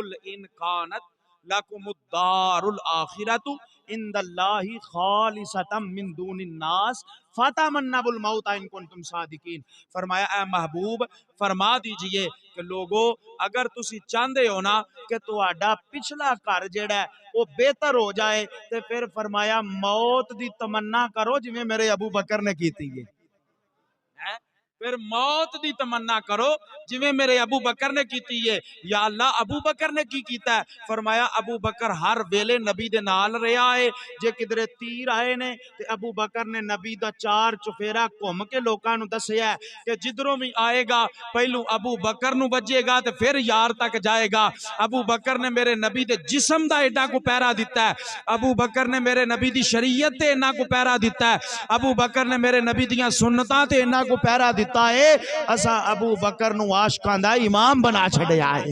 कुल इन कानत लकुमुद्दारुल आखिरतु इंदल्लाहि खालिसतम मिन दूनिन नास फतमन्नबुल मौत इन कुंतुम सादिकीन। फरमाया ए महबूब फरमा दीजिए कि लोगो अगर तुसी चाहते हो ना कि तुहाडा पिछला घर जेड़ा वो बेहतर हो जाए तो फिर फरमाया मौत दी तमन्ना करो जिवें मेरे अबू बकर ने की थी। फिर मौत दी तमन्ना करो जिवें मेरे अबू बकर ने की है। या अल्लाह अबू बकर ने की कीता है? फरमाया अबू बकर हर वेले नबी दे नाल रहा है। जे किधरे तीर आए ने ते अबू बकर ने नबी दा चार चुफेरा घूम के लोकां नूं दस्सिया कि जिधरों भी आएगा पहलू अबू बकर नूं बजेगा ते फिर यार तक जाएगा। अबू बकर ने मेरे नबी दे जिस्म दा एडा को पैरा दिता है। अबू बकर ने मेरे नबी दी शरीयत ते इन्ना को पैरा दिता है। अबू बकर ने मेरे नबी दियां सुन्नतां ते इन्ना को पैरा दिता है। असा अबू बकर नूं आशिकां दा इमाम बना छड़िया है।